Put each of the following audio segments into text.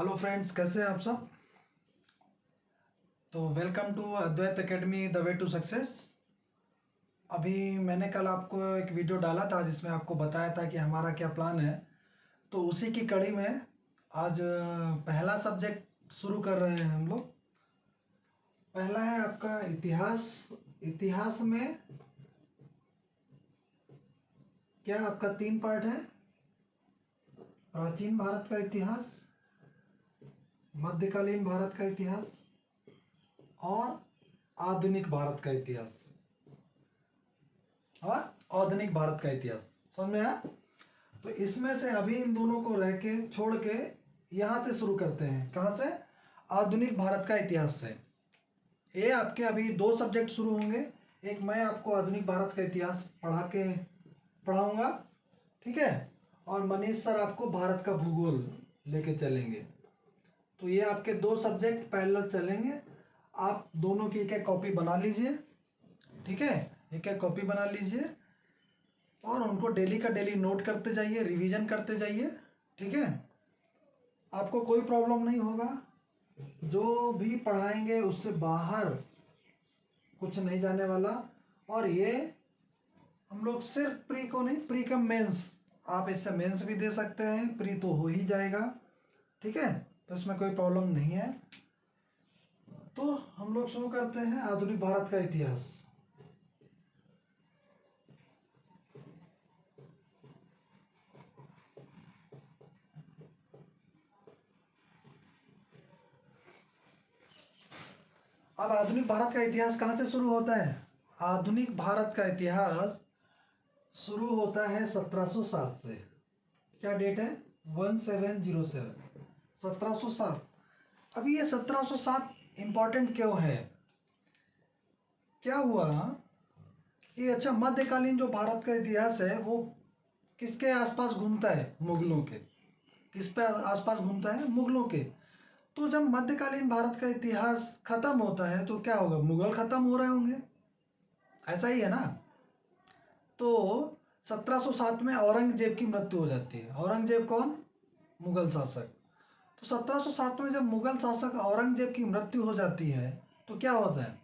Hello friends, कैसे हैं आप सब। तो welcome to Advait academy the way to success. अभी मैंने कल आपको एक वीडियो डाला था जिसमें आपको बताया था कि हमारा क्या प्लान है। तो उसी की कड़ी में आज पहला सब्जेक्ट शुरू कर रहे हैं हम लोग। पहला है आपका इतिहास। इतिहास में क्या आपका 3 पार्ट है। प्राचीन भारत का इतिहास, मध्यकालीन भारत का इतिहास और आधुनिक भारत का इतिहास और आधुनिक भारत का इतिहास। समझ में आया। तो इसमें से अभी इन दोनों को रह के छोड़ के यहाँ से शुरू करते हैं। कहाँ से? आधुनिक भारत का इतिहास से। ये आपके अभी 2 सब्जेक्ट शुरू होंगे। एक मैं आपको आधुनिक भारत का इतिहास पढ़ाऊंगा, ठीक है, और मनीष सर आपको भारत का भूगोल लेके चलेंगे। तो ये आपके 2 सब्जेक्ट पैरेलल चलेंगे। आप दोनों की एक एक कॉपी बना लीजिए, ठीक है, एक एक कॉपी बना लीजिए और उनको डेली का डेली नोट करते जाइए, रिवीजन करते जाइए, ठीक है। आपको कोई प्रॉब्लम नहीं होगा। जो भी पढ़ाएंगे उससे बाहर कुछ नहीं जाने वाला। और ये हम लोग सिर्फ प्री को नहीं, प्री कम मेंस, आप इससे मेंस भी दे सकते हैं, प्री तो हो ही जाएगा, ठीक है। तो इसमें कोई प्रॉब्लम नहीं है। तो हम लोग शुरू करते हैं आधुनिक भारत का इतिहास। अब आधुनिक भारत का इतिहास कहाँ से शुरू होता है? आधुनिक भारत का इतिहास शुरू होता है 1707 से। क्या डेट है? 1707, 1707। अभी ये 1707 इंपॉर्टेंट क्यों है? क्या हुआ कि अच्छा, मध्यकालीन जो भारत का इतिहास है वो किसके आसपास घूमता है? मुगलों के। किस पे आसपास घूमता है? मुगलों के। तो जब मध्यकालीन भारत का इतिहास खत्म होता है तो क्या होगा? मुगल खत्म हो रहे होंगे, ऐसा ही है ना। तो 1707 में औरंगजेब की मृत्यु हो जाती है। औरंगजेब कौन? मुगल शासक। तो 1707 में जब मुगल शासक औरंगजेब की मृत्यु हो जाती है तो क्या होता है?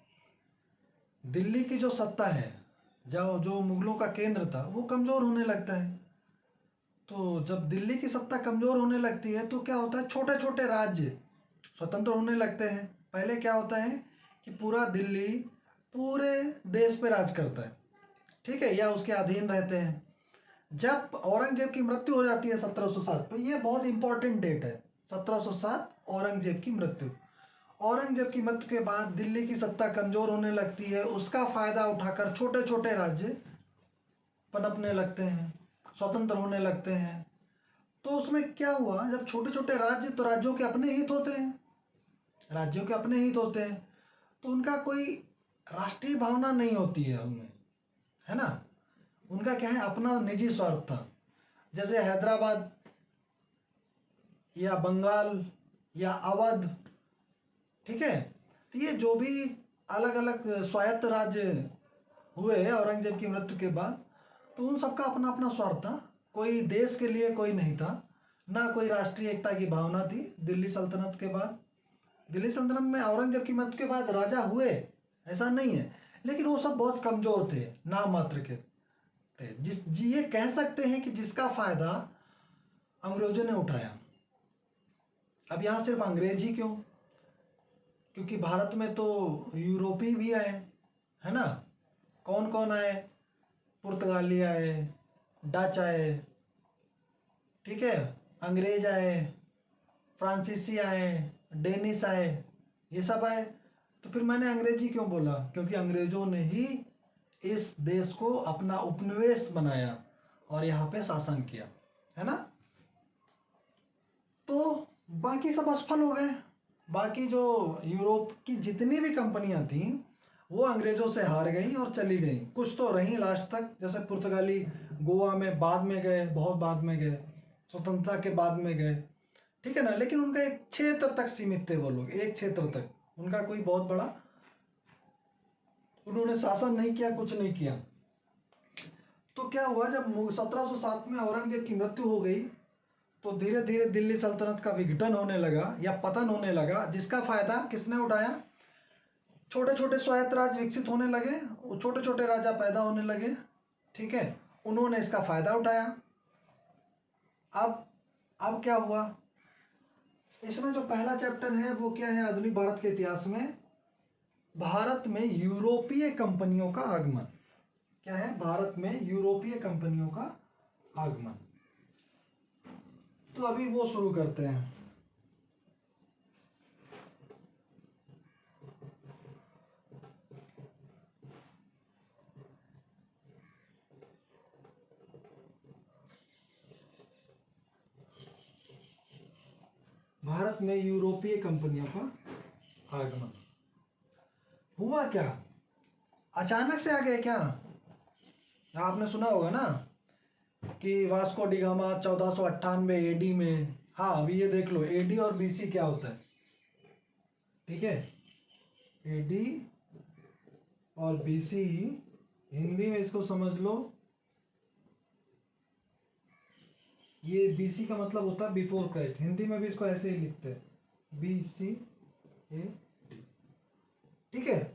दिल्ली की जो सत्ता है, जो मुगलों का केंद्र था, वो कमजोर होने लगता है। तो जब दिल्ली की सत्ता कमजोर होने लगती है तो क्या होता है? छोटे छोटे राज्य स्वतंत्र होने लगते हैं। पहले क्या होता है कि पूरा दिल्ली पूरे देश पे राज करता है, ठीक है, या उसके अधीन रहते हैं। जब औरंगजेब की मृत्यु हो जाती है 1707 पे, ये बहुत इंपॉर्टेंट डेट है, 1707 औरंगजेब की मृत्यु। औरंगजेब की मृत्यु के बाद दिल्ली की सत्ता कमजोर होने लगती है। उसका फायदा उठाकर छोटे छोटे राज्य पनपने लगते हैं, स्वतंत्र होने लगते हैं। तो उसमें क्या हुआ, जब छोटे छोटे राज्य, तो राज्यों के अपने हित होते हैं, राज्यों के अपने हित होते हैं, तो उनका कोई राष्ट्रीय भावना नहीं होती है उनमें, है ना। उनका क्या है? अपना निजी स्वार्थ था। जैसे हैदराबाद या बंगाल या अवध, ठीक है। तो ये जो भी अलग अलग स्वायत्त राज्य हुए औरंगजेब की मृत्यु के बाद, तो उन सबका अपना अपना स्वार्थ था। कोई देश के लिए कोई नहीं था, ना कोई राष्ट्रीय एकता की भावना थी। दिल्ली सल्तनत के बाद, दिल्ली सल्तनत में औरंगजेब की मृत्यु के बाद राजा हुए, ऐसा नहीं है, लेकिन वो सब बहुत कमजोर थे, नाम मात्र के थे। ये कह सकते हैं कि जिसका फायदा अंग्रेजों ने उठाया। अब यहाँ सिर्फ अंग्रेज ही क्यों? क्योंकि भारत में तो यूरोपी भी आए, है ना। कौन कौन आए? पुर्तगाली आए, डच आए, ठीक है, अंग्रेज आए, फ्रांसीसी आए, डेनिस आए, ये सब आए। तो फिर मैंने अंग्रेजी क्यों बोला? क्योंकि अंग्रेजों ने ही इस देश को अपना उपनिवेश बनाया और यहाँ पे शासन किया, है ना। तो बाकी सब असफल हो गए। बाकी जो यूरोप की जितनी भी कंपनियां थी वो अंग्रेजों से हार गई और चली गई। कुछ तो रही लास्ट तक, जैसे पुर्तगाली गोवा में बाद में गए, बहुत बाद में गए, स्वतंत्रता के बाद में गए, ठीक है ना। लेकिन उनका एक क्षेत्र तक सीमित थे वो लोग, एक क्षेत्र तक। उनका कोई बहुत बड़ा उन्होंने शासन नहीं किया, कुछ नहीं किया। तो क्या हुआ, जब 1707 में औरंगजेब की मृत्यु हो गई तो धीरे धीरे दिल्ली सल्तनत का विघटन होने लगा या पतन होने लगा, जिसका फायदा किसने उठाया? छोटे छोटे स्वायत्त राज्य विकसित होने लगे, छोटे छोटे राजा पैदा होने लगे, ठीक है, उन्होंने इसका फायदा उठाया। अब क्या हुआ? इसमें जो पहला चैप्टर है वो क्या है? आधुनिक भारत के इतिहास में भारत में यूरोपीय कंपनियों का आगमन। क्या है? भारत में यूरोपीय कंपनियों का आगमन। तो अभी वो शुरू करते हैं। भारत में यूरोपीय कंपनियों का आगमन हुआ क्या? अचानक से आ गए क्या? आपने सुना होगा ना कि वास्को डी गामा 1498 एडी में, हाँ अभी ये देख लो एडी और बीसी क्या होता है, ठीक है, एडी और बीसी, हिंदी में इसको समझ लो, ये बीसी का मतलब होता है बिफोर क्राइस्ट, हिंदी में भी इसको ऐसे ही लिखते हैं, BC AD, ठीक है।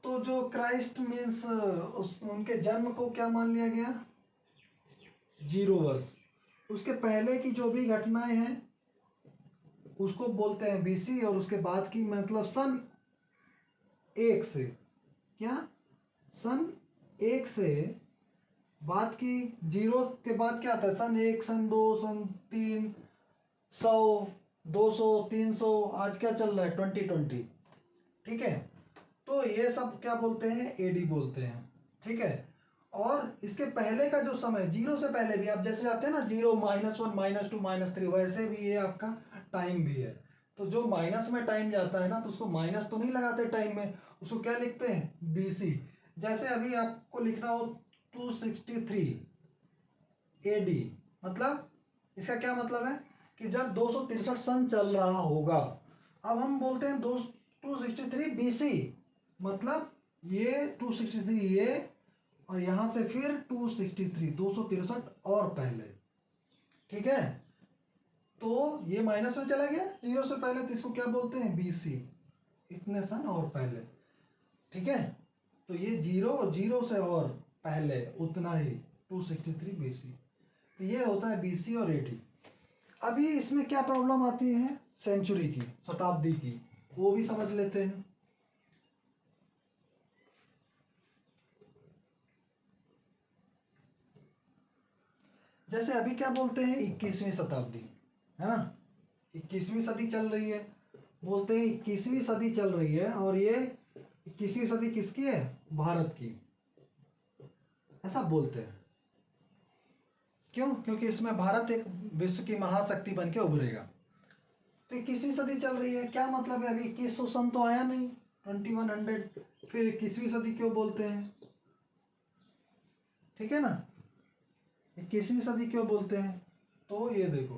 तो जो क्राइस्ट मीन्स उनके जन्म को क्या मान लिया गया? 0 वर्ष। उसके पहले की जो भी घटनाएं हैं उसको बोलते हैं बीसी, और उसके बाद की मतलब सन 1 से, क्या सन 1 से बाद की, 0 के बाद क्या आता है? सन 1, सन 2, सन 3, 100, 200, 300, आज क्या चल रहा है? 2020, ठीक है। तो ये सब क्या बोलते हैं? एडी बोलते हैं, ठीक है। और इसके पहले का जो समय, 0 से पहले भी आप जैसे जाते हैं ना 0, -1, -2, -3, वैसे भी ये आपका टाइम भी है। तो जो माइनस में टाइम जाता है ना, तो उसको माइनस तो नहीं लगाते टाइम में, उसको क्या लिखते हैं? बीसी। जैसे अभी आपको लिखना हो 263 एडी, मतलब इसका क्या मतलब है कि जब 263 सन चल रहा होगा। अब हम बोलते हैं 263 बीसी, मतलब ये 263 ये, और यहां से फिर 263, 263 और पहले, ठीक है। तो ये माइनस में चला गया 0 से पहले, तो इसको क्या बोलते हैं? बीसी, इतने सन और पहले, ठीक है। तो ये 0 से और पहले उतना ही 263 बीसी, तो ये होता है बीसी और एडी। अभी इसमें क्या प्रॉब्लम आती है? सेंचुरी की, शताब्दी की, वो भी समझ लेते हैं। जैसे अभी क्या बोलते हैं? 21वीं शताब्दी, है ना, 21वीं सदी चल रही है, बोलते हैं 21वीं सदी चल रही है, और ये 21वीं सदी किसकी है? भारत की, ऐसा बोलते हैं। क्यों? क्योंकि इसमें भारत एक विश्व की महाशक्ति बन के उभरेगा। तो 21वीं सदी चल रही है, क्या मतलब है? अभी 2100 सन तो आया नहीं, 2100, फिर 21वीं सदी क्यों बोलते हैं? ठीक है ना, 21वीं सदी क्यों बोलते हैं? तो ये देखो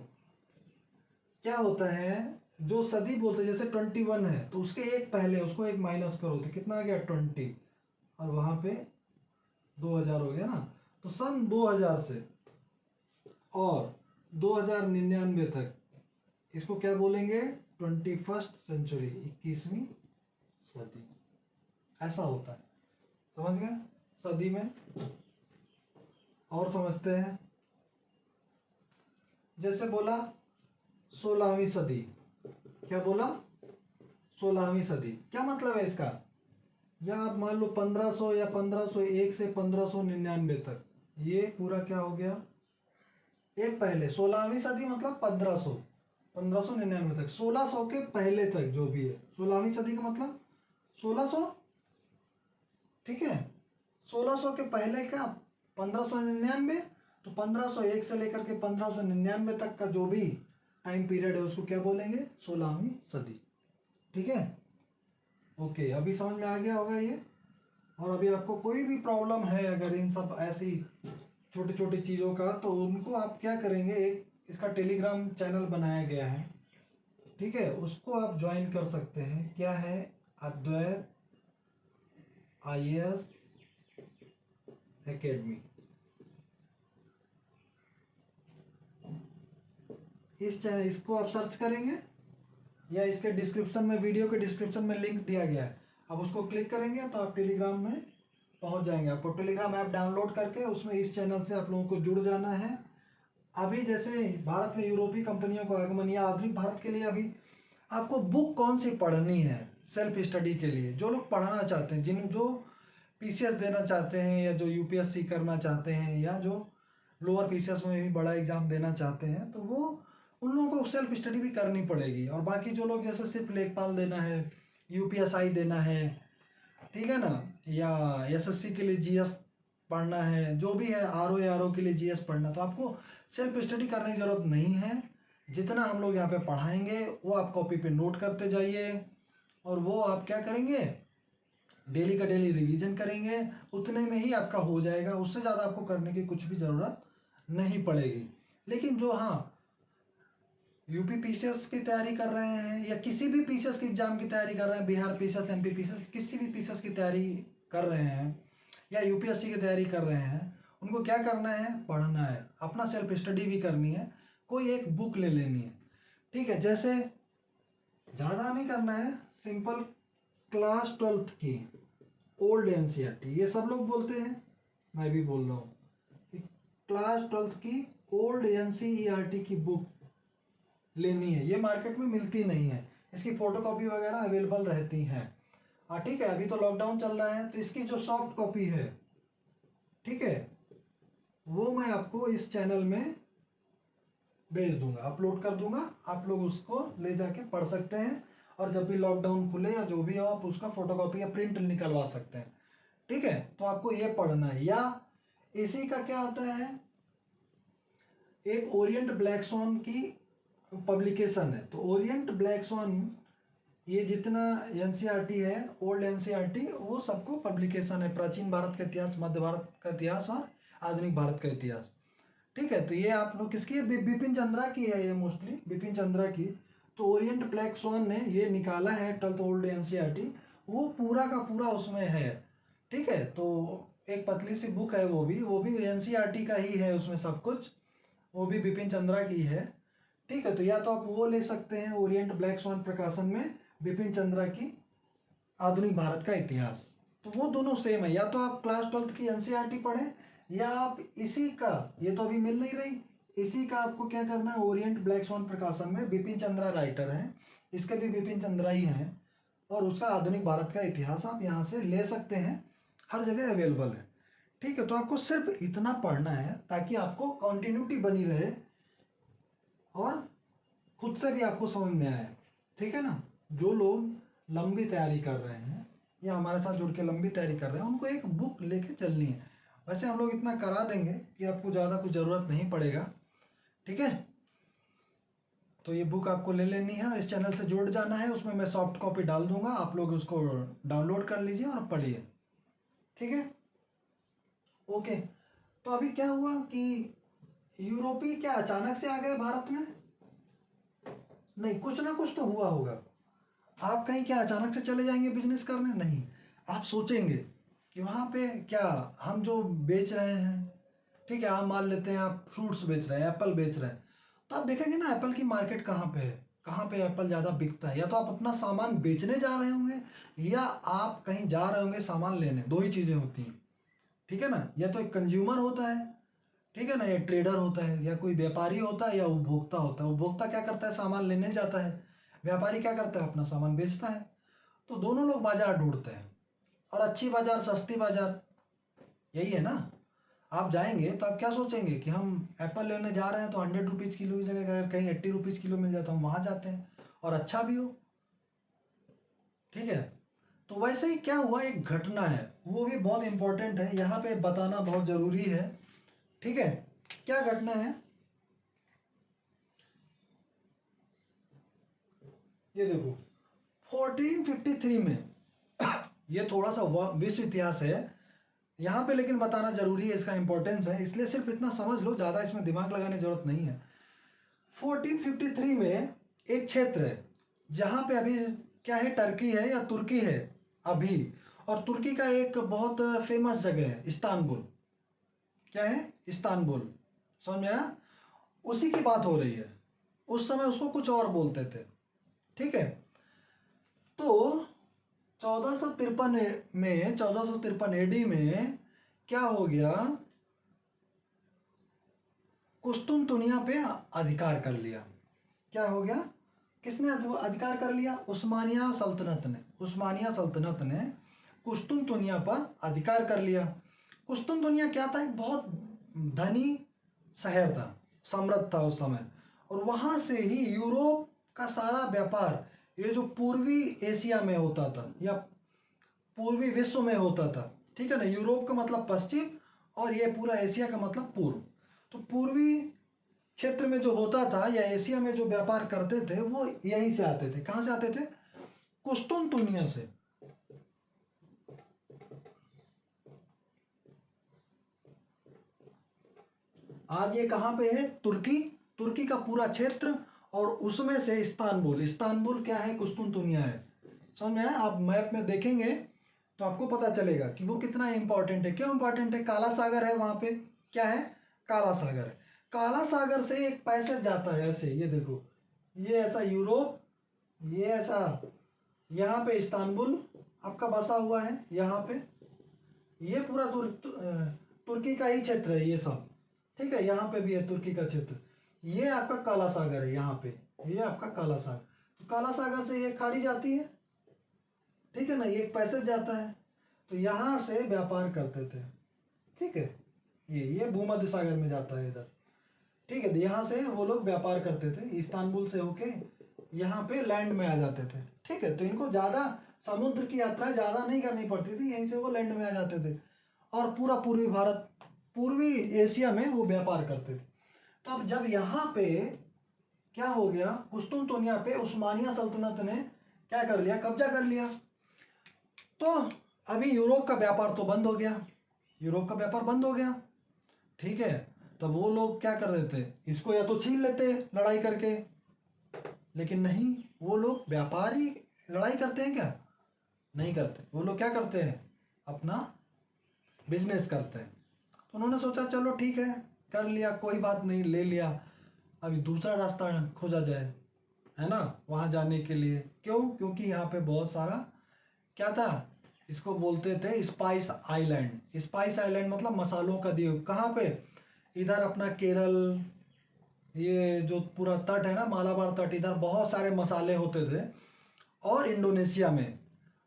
क्या होता है, जो सदी बोलते हैं, जैसे 21 है तो उसके एक पहले उसको एक माइनस करो तो कितना आ गया? 20, और वहां पे 2000 हो गया ना। तो सन 2000 से और 2099 तक इसको क्या बोलेंगे? 21st सेंचुरी, 21वीं सदी, ऐसा होता है। समझ गए? सदी में और समझते हैं, जैसे बोला 16वीं सदी, क्या बोला? 16वीं सदी, क्या मतलब है इसका? या आप मान लो 1500 या 1501 से 1599 तक, ये पूरा क्या हो गया? एक पहले 16वीं सदी मतलब 1599 तक, 1600 के पहले तक जो भी है 16वीं सदी का मतलब 1600, ठीक है। 1600 के पहले का 1599, तो 1501 से लेकर के 1599 तक का जो भी टाइम पीरियड है उसको क्या बोलेंगे? 16वीं सदी, ठीक है। ओके, अभी समझ में आ गया होगा ये। और अभी आपको कोई भी प्रॉब्लम है अगर इन सब ऐसी छोटी छोटी चीज़ों का, तो उनको आप क्या करेंगे, एक इसका टेलीग्राम चैनल बनाया गया है, ठीक है, उसको आप ज्वाइन कर सकते हैं। क्या है? अद्वैत IAS एकेडमी, इस चैनल इसको आप सर्च करेंगे या इसके डिस्क्रिप्शन में, वीडियो के डिस्क्रिप्शन में लिंक दिया गया है, आप उसको क्लिक करेंगे तो आप टेलीग्राम में पहुंच जाएंगे। आपको टेलीग्राम ऐप डाउनलोड करके उसमें इस चैनल से आप लोगों को जुड़ जाना है। अभी जैसे भारत में यूरोपीय कंपनियों को आगमन या आधुनिक भारत के लिए अभी आपको बुक कौन सी पढ़नी है सेल्फ स्टडी के लिए, जो लोग पढ़ना चाहते हैं, जो पीसीएस देना चाहते हैं या जो यूपीएससी करना चाहते हैं या जो लोअर पीसीएस में भी बड़ा एग्जाम देना चाहते हैं, तो वो उन लोगों को सेल्फ स्टडी भी करनी पड़ेगी। और बाकी जो लोग जैसे सिर्फ लेखपाल देना है, यूपीएसआई देना है, ठीक है ना, या एसएससी के लिए जीएस पढ़ना है, जो भी है आरओ के लिए जीएस पढ़ना, तो आपको सेल्फ स्टडी करने की ज़रूरत नहीं है। जितना हम लोग यहाँ पे पढ़ाएंगे वो आप कॉपी पे नोट करते जाइए और वो आप क्या करेंगे, डेली का डेली रिवीजन करेंगे, उतने में ही आपका हो जाएगा। उससे ज़्यादा आपको करने की कुछ भी ज़रूरत नहीं पड़ेगी। लेकिन जो हाँ यूपी पीसीएस की तैयारी कर रहे हैं या किसी भी पीसीएस के एग्जाम की तैयारी कर रहे हैं, बिहार पीसीएस, एमपी पीसीएस, किसी भी पीसीएस की तैयारी कर रहे हैं या यूपीएससी की तैयारी कर रहे हैं, उनको क्या करना है, पढ़ना है, अपना सेल्फ स्टडी भी करनी है, कोई एक बुक ले लेनी है, ठीक है। जैसे ज़्यादा नहीं करना है, सिंपल क्लास 12th की ओल्ड एनसीईआरटी, ये सब लोग बोलते हैं, मैं भी बोल रहा हूँ कि क्लास 12th की ओल्ड एनसीईआरटी की बुक लेनी है। ये मार्केट में मिलती नहीं है, इसकी फोटोकॉपी वगैरह अवेलेबल रहती हैं। हाँ ठीक है, अभी तो लॉकडाउन चल रहा है तो इसकी जो सॉफ्ट कॉपी है, ठीक है, वो मैं आपको इस चैनल में भेज दूंगा, अपलोड कर दूंगा, आप लोग उसको ले जाके पढ़ सकते हैं और जब भी लॉकडाउन खुले या जो भी हो आप उसका फोटोकॉपी या प्रिंट निकलवा सकते हैं, ठीक है। तो आपको ये पढ़ना है। या इसी का क्या आता है, एक ओरिएंट ब्लैक स्वॉन की पब्लिकेशन है, तो ओरिएंट ब्लैक स्वॉन ये जितना एनसीईआरटी है, ओल्ड एनसीईआरटी, वो सबको पब्लिकेशन है, प्राचीन भारत का इतिहास, मध्य भारत का इतिहास और आधुनिक भारत का इतिहास, ठीक है। तो ये आप लोग किसकी है, बिपिन चंद्रा की है, ये मोस्टली बिपिन चंद्रा की। तो ओरिएंट ब्लैक स्वॉन ने ये निकाला है 12th ओल्ड एनसीईआरटी, वो पूरा का पूरा उसमें है, ठीक है। तो एक पतली सी बुक है, वो भी एनसीईआरटी का ही है, उसमें सब कुछ, वो भी बिपिन चंद्रा की है, ठीक है। तो या तो आप वो ले सकते हैं ओरिएंट ब्लैक स्वॉन प्रकाशन में बिपिन चंद्रा की आधुनिक भारत का इतिहास, तो वो दोनों सेम है। या तो आप क्लास 12th की एनसीईआरटी पढ़ें या आप इसी का, ये तो अभी मिल नहीं रही, इसी का आपको क्या करना है, ओरिएंट ब्लैक स्वॉन प्रकाशन में बिपिन चंद्रा राइटर हैं, इसके भी बिपिन चंद्रा ही हैं, और उसका आधुनिक भारत का इतिहास आप यहाँ से ले सकते हैं, हर जगह अवेलेबल है, ठीक है। तो आपको सिर्फ इतना पढ़ना है ताकि आपको कंटिन्यूटी बनी रहे और खुद से भी आपको समझ में आए, ठीक है ना। जो लोग लंबी तैयारी कर रहे हैं या हमारे साथ जुड़ के लंबी तैयारी कर रहे हैं, उनको एक बुक लेके चलनी है। वैसे हम लोग इतना करा देंगे कि आपको ज़्यादा कुछ ज़रूरत नहीं पड़ेगा, ठीक है। तो ये बुक आपको ले लेनी है और इस चैनल से जुड़ जाना है, उसमें मैं सॉफ्ट कॉपी डाल दूंगा, आप लोग उसको डाउनलोड कर लीजिए और पढ़िए, ठीक है, ओके। तो अभी क्या हुआ कि यूरोपी क्या अचानक से आ गए भारत में, नहीं, कुछ ना कुछ तो हुआ होगा। आप कहीं क्या अचानक से चले जाएंगे बिजनेस करने, नहीं, आप सोचेंगे कि वहाँ पे क्या हम जो बेच रहे हैं, ठीक है, हम मान लेते हैं आप फ्रूट्स बेच रहे हैं, एप्पल बेच रहे हैं, तो आप देखेंगे ना एप्पल की मार्केट कहाँ पे है, कहाँ पे एप्पल ज़्यादा बिकता है। या तो आप अपना सामान बेचने जा रहे होंगे या आप कहीं जा रहे होंगे सामान लेने, दो ही चीज़ें होती हैं, ठीक है ना। या तो एक कंज्यूमर होता है, ठीक है ना, या ट्रेडर होता है, या कोई व्यापारी होता है, या उपभोक्ता होता है। उपभोक्ता क्या करता है, सामान लेने जाता है, व्यापारी क्या करता है, अपना सामान बेचता है। तो दोनों लोग बाजार ढूंढते हैं, और अच्छी बाजार, सस्ती बाजार, यही है ना। आप जाएंगे तो आप क्या सोचेंगे कि हम एप्पल लेने जा रहे हैं तो 100 रुपीज़ किलो की जगह अगर कहीं 80 रुपीज़ किलो मिल जाता, हम वहाँ जाते हैं और अच्छा भी हो, ठीक है। तो वैसे ही क्या हुआ, एक घटना है, वो भी बहुत इंपॉर्टेंट है, यहाँ पे बताना बहुत ज़रूरी है, ठीक है। क्या घटना है, ये देखो 1453 में ये थोड़ा सा विश्व इतिहास है यहाँ पे, लेकिन बताना जरूरी है, इसका इंपॉर्टेंस है, इसलिए सिर्फ इतना समझ लो, ज़्यादा इसमें दिमाग लगाने की जरूरत नहीं है। 1453 में एक क्षेत्र है जहाँ पे अभी क्या है, टर्की है या तुर्की है अभी, और तुर्की का एक बहुत फेमस जगह है इस्तांबुल, क्या है, इस्तांबुल, समझ में आया, उसी की बात हो रही है, उस समय उसको कुछ और बोलते थे। ठीक है, तो 1453 एडी में क्या हो गया, कुस्तुनतुनिया पे अधिकार कर लिया। क्या हो गया, किसने अधिकार कर लिया, उस्मानिया सल्तनत ने कुस्तुनतुनिया पर अधिकार कर लिया। कुस्तुनतुनिया क्या था, एक बहुत धनी शहर था, समृद्ध था उस समय, और वहां से ही यूरोप का सारा व्यापार, ये जो पूर्वी एशिया में होता था या पूर्वी विश्व में होता था, ठीक है ना, यूरोप का मतलब पश्चिम और ये पूरा एशिया का मतलब पूर्व, तो पूर्वी क्षेत्र में जो होता था या एशिया में जो व्यापार करते थे वो यहीं से आते थे। कहाँ से आते थे, कुस्तुनतुनिया से। आज ये कहाँ पे है, तुर्की का पूरा क्षेत्र, और उसमें से इस्तांबुल क्या है, कुस्तुनतुनिया है। समझ में आया, आप मैप में देखेंगे तो आपको पता चलेगा कि वो कितना इंपॉर्टेंट है। क्यों इंपॉर्टेंट है, काला सागर है वहां पे, क्या है, काला सागर है। काला सागर से एक पैसेज जाता है ऐसे, ये देखो, ये ऐसा यूरोप, ये ऐसा, यहाँ पे इस्तांबुल आपका बसा हुआ है, यहाँ पे ये पूरा तुर्की का ही क्षेत्र है ये सब। ठीक है, यहाँ पे भी है तुर्की का क्षेत्र, ये आपका काला सागर है, यहाँ पे ये आपका काला सागर। तो काला सागर से ये खाड़ी जाती है, ठीक है ना, ये एक पैसेज जाता है, तो यहाँ से व्यापार करते थे। ठीक है, ये भूमध्य सागर में जाता है इधर। ठीक है, तो यहाँ से वो लोग व्यापार करते थे, इस्तांबुल से होके यहाँ पे लैंड में आ जाते थे। ठीक है, तो इनको ज़्यादा समुद्र की यात्रा ज़्यादा नहीं करनी पड़ती थी, यहीं से वो लैंड में आ जाते थे और पूरा पूर्वी एशिया में वो व्यापार करते थे। तो अब जब यहाँ पे क्या हो गया, कुस्तुनतुनिया पे उस्मानिया सल्तनत ने क्या कर लिया, कब्जा कर लिया। तो अभी यूरोप का व्यापार तो बंद हो गया, यूरोप का व्यापार बंद हो गया। ठीक है, तब वो लोग क्या कर देते, इसको या तो छीन लेते लड़ाई करके, लेकिन नहीं, वो लोग व्यापारी लड़ाई करते हैं क्या, नहीं करते। वो लोग क्या करते हैं, अपना बिजनेस करते हैं। तो उन्होंने सोचा चलो ठीक है, कर लिया, कोई बात नहीं, ले लिया, अभी दूसरा रास्ता खोजा जाए, है ना, वहाँ जाने के लिए। क्यों, क्योंकि यहाँ पे बहुत सारा क्या था, इसको बोलते थे स्पाइस आइलैंड। स्पाइस आइलैंड मतलब मसालों का द्वीप। कहाँ पे, इधर अपना केरल, ये जो पूरा तट है ना, मालाबार तट, इधर बहुत सारे मसाले होते थे, और इंडोनेशिया में।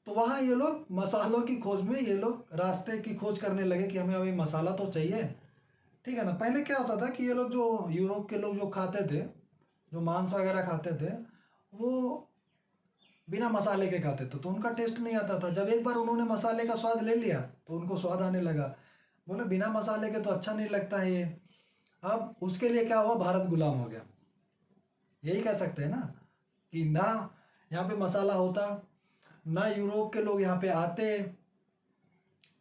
तो वहाँ ये लोग मसालों की खोज में, ये लोग रास्ते की खोज करने लगे कि हमें अभी मसाला तो चाहिए। ठीक है ना, पहले क्या होता था कि ये लोग जो यूरोप के लोग जो खाते थे, जो मांस वगैरह खाते थे, वो बिना मसाले के खाते थे, तो उनका टेस्ट नहीं आता था। जब एक बार उन्होंने मसाले का स्वाद ले लिया तो उनको स्वाद आने लगा, बोले बिना मसाले के तो अच्छा नहीं लगता है ये। अब उसके लिए क्या हुआ, भारत गुलाम हो गया। यही कह सकते हैं ना, कि ना यहाँ पे मसाला होता, ना यूरोप के लोग यहाँ पे आते,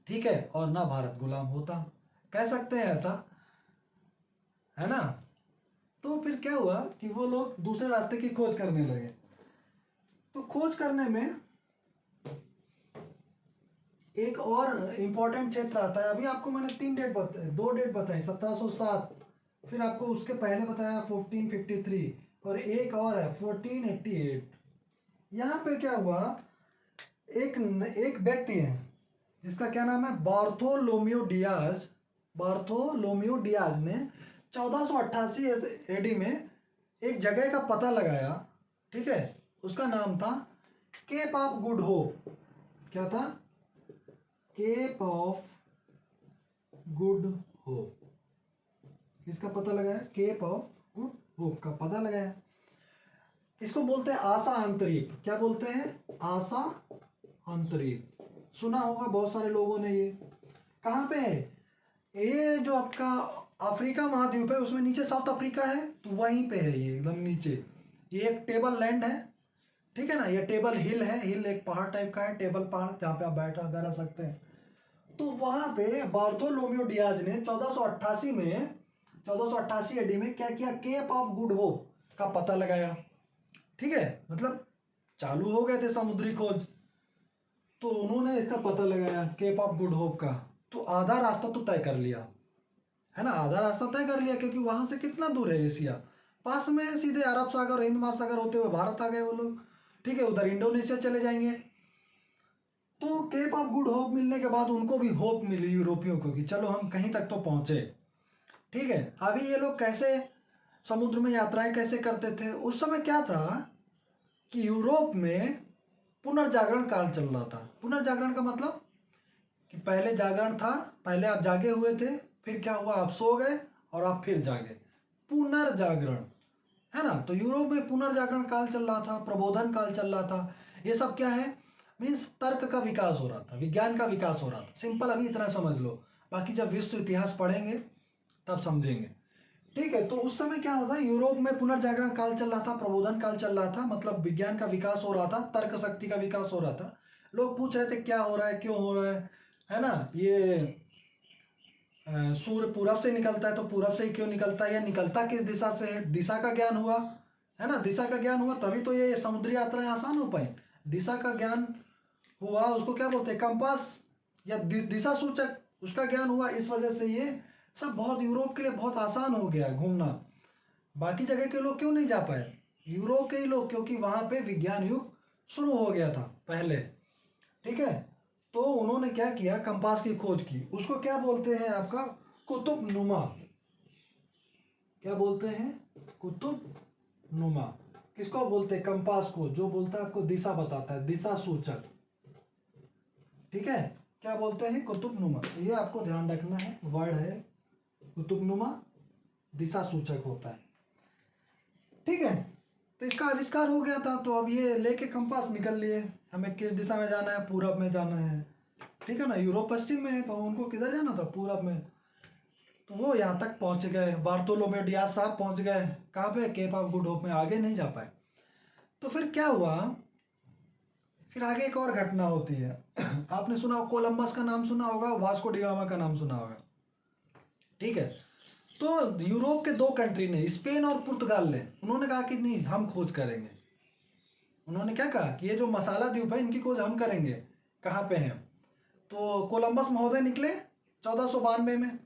ठीक है, और ना भारत गुलाम होता, कह सकते हैं ऐसा, है ना। तो फिर क्या हुआ कि वो लोग दूसरे रास्ते की खोज करने लगे। तो खोज करने में एक और इम्पोर्टेंट क्षेत्र आता है। अभी आपको मैंने 2 डेट बताई, 1707, फिर आपको उसके पहले बताया 1453, और एक और है 1488। यहाँ पे क्या हुआ, एक एक व्यक्ति है जिसका क्या नाम है, बार्थोलोमियो डियाज ने 1488 एडी में एक जगह का पता लगाया। ठीक है, उसका नाम था केप ऑफ गुड होप। क्या था, केप ऑफ गुड होप। इसका पता लगाया, केप ऑफ गुड होप का पता लगाया। इसको बोलते हैं आशा अंतरीप। क्या बोलते हैं, आशा अंतरीप। सुना होगा बहुत सारे लोगों ने। ये कहाँ पे है, ये जो आपका अफ्रीका महाद्वीप है उसमें नीचे साउथ अफ्रीका है, तो वहीं पे है ये, एकदम नीचे। ये एक टेबल लैंड है, ठीक है ना, ये टेबल हिल है, हिल एक पहाड़ टाइप का है, टेबल पहाड़, जहाँ पे आप बैठा रह सकते हैं। तो वहां पे बार्थोलोमियो डियाज ने 1488 एडी में क्या किया, केप ऑफ गुड होप का पता लगाया। ठीक है, मतलब चालू हो गए थे समुद्री खोज, तो उन्होंने इसका पता लगाया केप ऑफ गुड होप का। तो आधा रास्ता तो तय कर लिया, है ना, आधा रास्ता तय कर लिया, क्योंकि वहां से कितना दूर है एशिया, पास में सीधे अरब सागर हिंद महासागर होते हुए भारत आ गए वो लोग, ठीक है, उधर इंडोनेशिया चले जाएंगे। तो केप ऑफ गुड होप मिलने के बाद उनको भी होप मिली यूरोपियों को कि चलो हम कहीं तक तो पहुंचे, ठीक है। अभी ये लोग कैसे समुद्र में यात्राएं कैसे करते थे, उस समय क्या था कि यूरोप में पुनर्जागरण काल चल रहा था। पुनर्जागरण का मतलब कि पहले जागरण था, पहले आप जागे हुए थे, फिर क्या हुआ, आप सो गए और आप फिर जागे, पुनर्जागरण, है ना। तो यूरोप में पुनर्जागरण काल चल रहा था, प्रबोधन काल चल रहा था। ये सब क्या है, मीन्स तर्क का विकास हो रहा था, विज्ञान का विकास हो रहा था। सिंपल अभी इतना समझ लो, बाकी जब विश्व इतिहास पढ़ेंगे तब समझेंगे, ठीक है। तो उस समय क्या होता है, यूरोप में पुनर्जागरण काल चल रहा था, प्रबोधन काल चल रहा था, मतलब विज्ञान का विकास हो रहा था, तर्क शक्ति का विकास हो रहा था। लोग पूछ रहे थे क्या हो रहा है, क्यों हो रहा है ना। ये सूर्य पूरब से निकलता है तो पूरब से ही क्यों निकलता है, या निकलता किस दिशा से है, दिशा का ज्ञान हुआ, है ना। दिशा का ज्ञान हुआ तभी तो ये समुद्री यात्राएं आसान हो पाई। दिशा का ज्ञान हुआ, उसको क्या बोलते हैं, कंपास या दिशा सूचक, उसका ज्ञान हुआ। इस वजह से ये सब बहुत यूरोप के लिए बहुत आसान हो गया घूमना। बाकी जगह के लोग क्यों नहीं जा पाए, यूरोप के ही लोग, क्योंकि वहां पे विज्ञान युग शुरू हो गया था पहले, ठीक है। तो उन्होंने क्या किया, कंपास की खोज की। उसको क्या बोलते हैं आपका, कुतुब नुमा। क्या बोलते हैं, कुतुब नुमा। किसको बोलते हैं, कंपास को, जो बोलता है आपको दिशा बताता है, दिशा सूचक, ठीक है। क्या बोलते हैं, कुतुब नुमा। ये आपको ध्यान रखना है, वर्ड है कुतुब नुमा, दिशा सूचक होता है, ठीक है। तो इसका आविष्कार हो गया था, तो अब ये लेके कंपास निकल लिए, हमें किस दिशा में जाना है, पूरब में जाना है, ठीक है ना। यूरोप पश्चिम में है तो उनको किधर जाना था, पूरब में। तो वो यहाँ तक पहुंच गए, बार्तोलोमेव डियाज साहब पहुंच गए, कहाँ पे, केप ऑफ गुड होप में, आगे नहीं जा पाए। तो फिर क्या हुआ, फिर आगे एक और घटना होती है। आपने सुना, कोलंबस का नाम सुना होगा, वास्को डिगामा का नाम सुना होगा, ठीक है। तो यूरोप के दो कंट्री ने, स्पेन और पुर्तगाल ने, उन्होंने कहा कि नहीं हम खोज करेंगे। उन्होंने क्या कहा कि ये जो मसाला द्वीप है इनकी खोज हम करेंगे, कहाँ पे हैं। तो कोलंबस महोदय निकले 1492 में,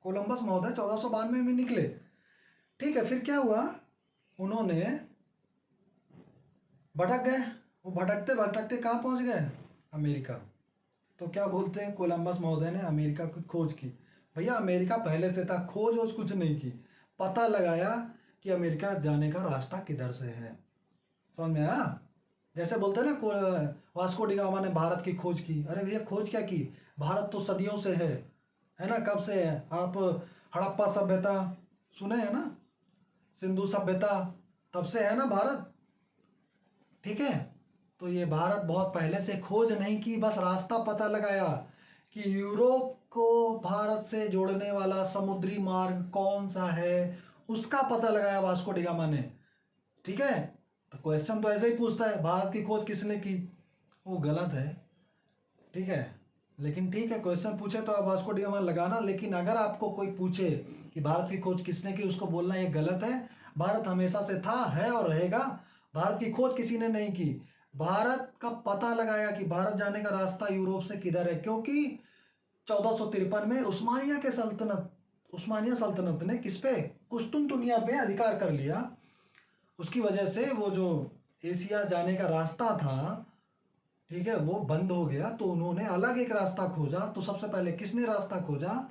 कोलंबस महोदय 1492 में निकले, ठीक है। फिर क्या हुआ, उन्होंने भटक गए, वो भटकते भटकते कहाँ पहुँच गए, अमेरिका। तो क्या बोलते हैं, कोलंबस महोदय ने अमेरिका की खोज की। भैया अमेरिका पहले से था, खोज वोज कुछ नहीं की, पता लगाया कि अमेरिका जाने का रास्ता किधर से है, समझ में आया। जैसे बोलते हैं ना, वास्को डिगामा ने भारत की खोज की। अरे भैया खोज क्या की, भारत तो सदियों से है ना। कब से है आप, हड़प्पा सभ्यता सुने हैं ना, सिंधु सभ्यता, तब से है ना भारत, ठीक है। तो ये भारत बहुत पहले से खोज नहीं की, बस रास्ता पता लगाया कि यूरोप को भारत से जोड़ने वाला समुद्री मार्ग कौन सा है, उसका पता लगाया वास्को डिगामा ने, ठीक है। तो क्वेश्चन तो ऐसे ही पूछता है, भारत की खोज किसने की, वो गलत है, ठीक है। लेकिन ठीक है, क्वेश्चन पूछे तो आप वास्को डिगामा लगाना, लेकिन अगर आपको कोई पूछे कि भारत की खोज किसने की, उसको बोलना ये गलत है। भारत हमेशा से था, है और रहेगा। भारत की खोज किसी ने नहीं की, भारत का पता लगाया कि भारत जाने का रास्ता यूरोप से किधर है। क्योंकि 1453 में उस्मानिया सल्तनत ने किस पे, कुस्तुनतुनिया पे अधिकार कर लिया। उसकी वजह से वो जो एशिया जाने का रास्ता था, ठीक है, वो बंद हो गया। तो उन्होंने अलग एक रास्ता खोजा। तो सबसे पहले किसने रास्ता खोजा,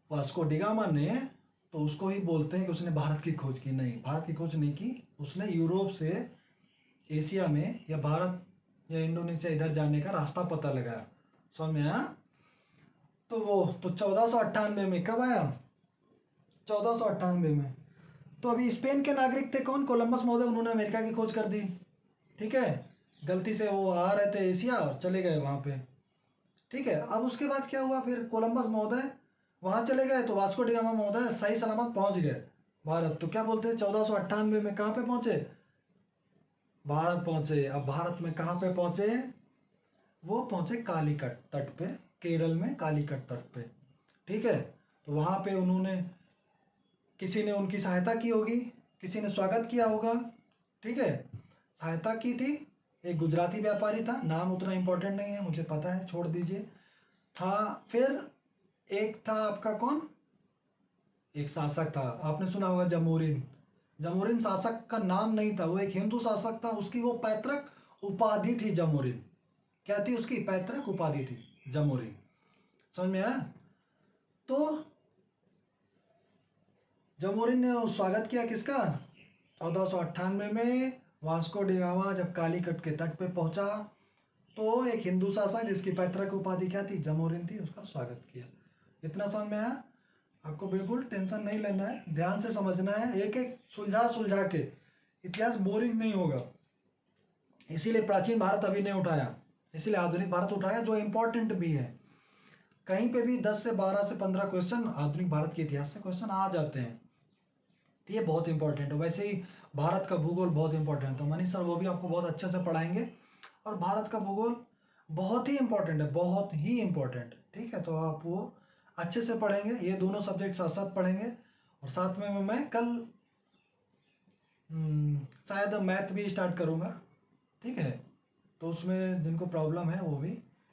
वास्को डिगामा ने। तो उसको ही बोलते हैं कि उसने भारत की खोज की। नहीं, भारत की खोज नहीं की, उसने यूरोप से एशिया में या भारत या इंडोनेशिया इधर जाने का रास्ता पता लगाया, समझ में आया। तो वो तो 1498 में कब आया, 1498 में। तो अभी स्पेन के नागरिक थे कौन, कोलंबस महोदय, उन्होंने अमेरिका की खोज कर दी, ठीक है। गलती से वो आ रहे थे एशिया और चले गए वहाँ पे, ठीक है। अब उसके बाद क्या हुआ, फिर कोलंबस महोदय वहाँ चले गए तो वास्को डिगामा महोदय सही सलामत पहुँच गए भारत। तो क्या बोलते हैं, 1498 में कहाँ पे पहुँचे, भारत पहुँचे। अब भारत में कहाँ पे पहुँचे, वो पहुँचे कालीकट तट पे, केरल में कालीकट तट पे, ठीक है। तो वहाँ पे उन्होंने, किसी ने उनकी सहायता की होगी, किसी ने स्वागत किया होगा, ठीक है। सहायता की थी, एक गुजराती व्यापारी था, नाम उतना इम्पोर्टेंट नहीं है, मुझे पता है, छोड़ दीजिए। हाँ, फिर एक था आपका कौन, एक शासक था, आपने सुना होगा जमोरिन, जमोरिन शासक का नाम नहीं था, वो एक हिंदू शासक था, उसकी वो पैतृक उपाधि थी जमोरिन। क्या थी उसकी? पैतृक उपाधि थी जमोरिन। समझ में आया? तो जमोरिन ने स्वागत किया किसका? 1498 में वास्को डी गामा जब कालीकट के तट पे पहुंचा तो एक हिंदू शासक जिसकी पैतृक उपाधि क्या थी? जमोरिन थी, उसका स्वागत किया। इतना समझ में आया? आपको बिल्कुल टेंशन नहीं लेना है, ध्यान से समझना है, एक एक सुलझा सुलझा के। इतिहास बोरिंग नहीं होगा, इसीलिए प्राचीन भारत अभी नहीं उठाया, इसीलिए आधुनिक भारत उठाया, जो इम्पोर्टेंट भी है। कहीं पे भी 10 से 12 से 15 क्वेश्चन आधुनिक भारत के इतिहास से क्वेश्चन आ जाते हैं, तो ये बहुत इंपॉर्टेंट है। वैसे ही भारत का भूगोल बहुत इंपॉर्टेंट है, तो मनीष सर वो भी आपको बहुत अच्छे से पढ़ाएंगे। और भारत का भूगोल बहुत ही इंपॉर्टेंट है, बहुत ही इंपॉर्टेंट। ठीक है, तो आप वो अच्छे से पढ़ेंगे, ये दोनों सब्जेक्ट साथ साथ पढ़ेंगे। और साथ में मैं कल शायद मैथ भी स्टार्ट करूँगा। ठीक है, तो उसमें जिनको प्रॉब्लम है वो भी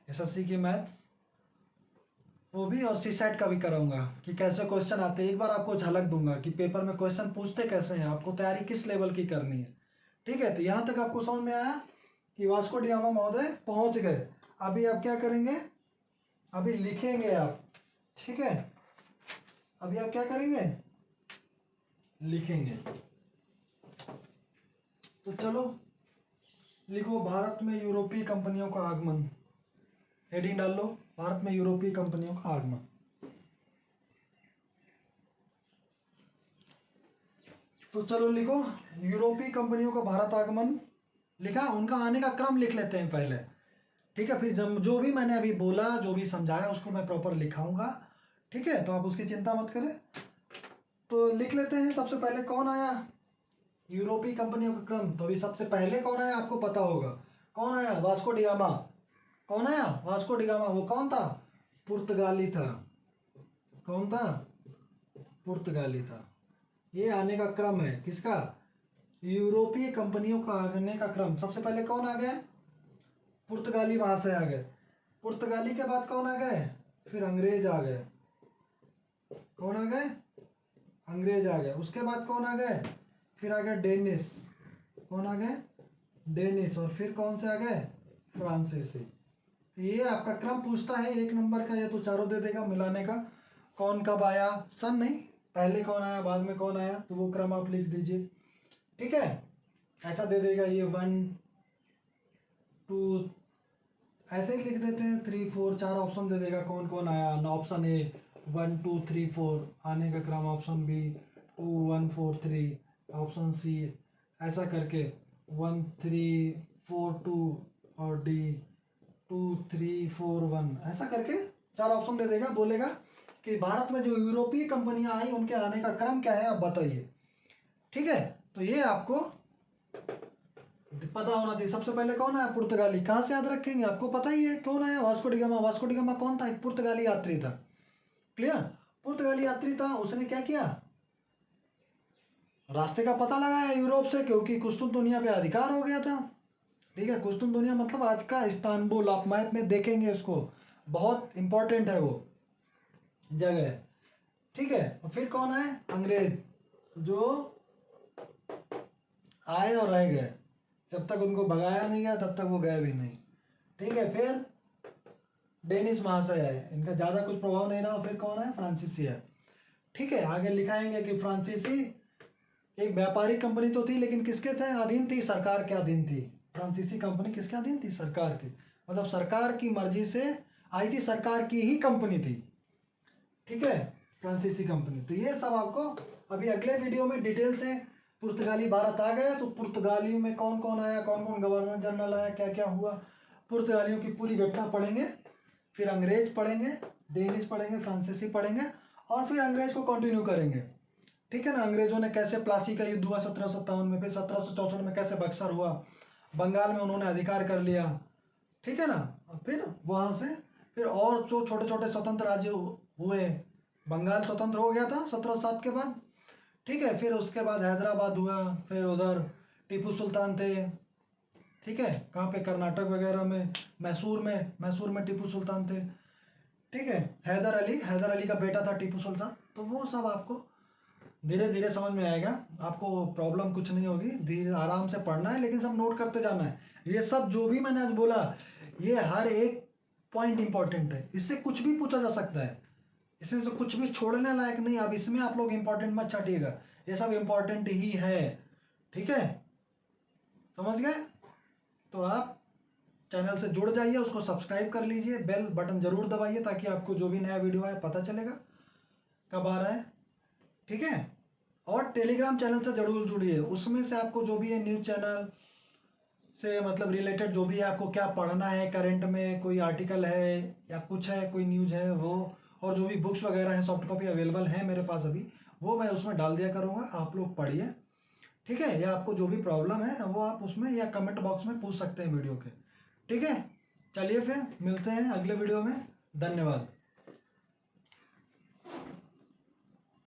एसएससी की मैथ्स वो भी, और सीसेट का भी कराऊंगा कि कैसे क्वेश्चन आते हैं। एक बार आपको झलक दूंगा कि पेपर में क्वेश्चन पूछते कैसे हैं, आपको तैयारी किस लेवल की करनी है। ठीक है, तो यहाँ तक आपको समझ में आया कि वास्को डी गामा महोदय पहुंच गए। अभी आप क्या करेंगे? अभी लिखेंगे आप। ठीक है, अभी आप क्या करेंगे? लिखेंगे। तो चलो लिखो, भारत में यूरोपीय कंपनियों का आगमन। हेडिंग डाल लो, भारत में यूरोपीय कंपनियों का आगमन। तो चलो लिखो, यूरोपीय कंपनियों का भारत आगमन। लिखा? उनका आने का क्रम लिख लेते हैं पहले। ठीक है, फिर जब जो भी मैंने अभी बोला, जो भी समझाया, उसको मैं प्रॉपर लिखाऊंगा। ठीक है, तो आप उसकी चिंता मत करें। तो लिख लेते हैं, सबसे पहले कौन आया यूरोपीय कंपनियों का क्रम। तो अभी सबसे पहले कौन आया आपको पता होगा। कौन आया? Vasco D gamma. कौन आया? Vasco D gamma. वो कौन था? पुर्तगाली था। कौन था? पुर्तगाली था। ये आने का क्रम है किसका? यूरोपीय कंपनियों का आने का क्रम। सबसे पहले कौन आ गया? पुर्तगाली वहां से आ गए। पुर्तगाली के बाद कौन आ गए? फिर अंग्रेज आ गए। कौन आ गए? अंग्रेज आ गए। उसके बाद कौन आ गए? फिर आ गए डेनिस। कौन आ गए? डेनिस। और फिर कौन से आ गए? फ्रांसीसी। ये आपका क्रम पूछता है 1 नंबर का, या तो चारों दे देगा मिलाने का। कौन कब आया, सन नहीं, पहले कौन आया बाद में कौन आया, तो वो क्रम आप लिख दीजिए। ठीक है, ऐसा दे देगा ये 1 2, ऐसे ही लिख देते हैं 3 4, 4 ऑप्शन दे देगा कौन कौन आया। ऑप्शन ए 1 2 3 4 आने का क्रम, ऑप्शन बी 2 1 4 3, ऑप्शन सी ऐसा करके 1 3 4 2, और डी 2 3 4 1, ऐसा करके 4 ऑप्शन दे देगा। बोलेगा कि भारत में जो यूरोपीय कंपनियां आई उनके आने का क्रम क्या है, आप बताइए। ठीक है, तो ये आपको पता होना चाहिए। सबसे पहले कौन आया? पुर्तगाली। कहाँ से याद रखेंगे, आपको पता ही है कौन आया, Vasco D gamma. Vasco D gamma कौन था? एक पुर्तगाली यात्री था। क्लियर? पुर्तगाली यात्री था, उसने क्या किया? रास्ते का पता लगाया यूरोप से, क्योंकि कुस्तुन दुनिया पे अधिकार हो गया था। ठीक है, कुस्तुन दुनिया मतलब आज का इस्तांबुल, आप मैप में देखेंगे उसको, बहुत इंपॉर्टेंट है वो जगह। ठीक है, और फिर कौन आए? अंग्रेज, जो आए और रह गए। जब तक उनको भगाया नहीं गया तब तक वो गए भी नहीं। ठीक है, फिर डेनिस महाशय आए, इनका ज्यादा कुछ प्रभाव नहीं रहा। फिर कौन है? फ्रांसीसी है। ठीक है, आगे लिखाएंगे कि फ्रांसीसी एक व्यापारिक कंपनी तो थी, लेकिन किसके थे अधीन थी? सरकार के अधीन थी। फ्रांसीसी कंपनी किसके अधीन थी? सरकार की। मतलब सरकार की मर्जी से आई थी, सरकार की ही कंपनी थी। ठीक है, फ्रांसीसी कंपनी। तो ये सब आपको अभी अगले वीडियो में डिटेल से, पुर्तगाली भारत आ गए तो पुर्तगालियों में कौन कौन आया, कौन कौन गवर्नर जनरल आया, क्या क्या हुआ, पुर्तगालियों की पूरी घटना पढ़ेंगे। फिर अंग्रेज पढ़ेंगे, डेनिश पढ़ेंगे, फ्रांसीसी पढ़ेंगे, और फिर अंग्रेज को कंटिन्यू करेंगे। ठीक है ना, अंग्रेजों ने कैसे प्लासी का युद्ध हुआ 1757 में, फिर 1764 में कैसे बक्सर हुआ, बंगाल में उन्होंने अधिकार कर लिया। ठीक है ना, और फिर वहां से फिर और जो छोटे छोटे स्वतंत्र राज्य हुए, बंगाल स्वतंत्र हो गया था 1707 के बाद। ठीक है, फिर उसके बाद हैदराबाद हुआ, फिर उधर टीपू सुल्तान थे। ठीक है, कहाँ पे? कर्नाटक वगैरह में, मैसूर में टीपू सुल्तान थे। ठीक है, हैदर अली का बेटा था टीपू सुल्तान। तो वो सब आपको धीरे धीरे समझ में आएगा, आपको प्रॉब्लम कुछ नहीं होगी, धीरे आराम से पढ़ना है, लेकिन सब नोट करते जाना है। ये सब जो भी मैंने आज बोला, ये हर एक पॉइंट इंपॉर्टेंट है, इससे कुछ भी पूछा जा सकता है, इसमें से कुछ भी छोड़ने लायक नहीं। अब इसमें आप लोग इंपॉर्टेंट मत छाटिएगा, ये सब इंपॉर्टेंट ही है, ठीक है, समझ गए? तो आप चैनल से जुड़ जाइए, उसको सब्सक्राइब कर लीजिए, बेल बटन जरूर दबाइए ताकि आपको जो भी नया वीडियो आए पता चलेगा कब आ रहा है, ठीक है? और टेलीग्राम चैनल से जरूर जुड़िए, उसमें से आपको जो भी है न्यूज़ चैनल से मतलब रिलेटेड जो भी है, आपको क्या पढ़ना है, करंट में कोई आर्टिकल है या कुछ है, कोई न्यूज़ है वो, और जो भी बुक्स वगैरह हैं सॉफ्ट कॉपी अवेलेबल है मेरे पास अभी, वो मैं उसमें डाल दिया करूँगा, आप लोग पढ़िए, ठीक है? या आपको जो भी प्रॉब्लम है वो आप उसमें या कमेंट बॉक्स में पूछ सकते हैं वीडियो के, ठीक है? चलिए फिर मिलते हैं अगले वीडियो में, धन्यवाद।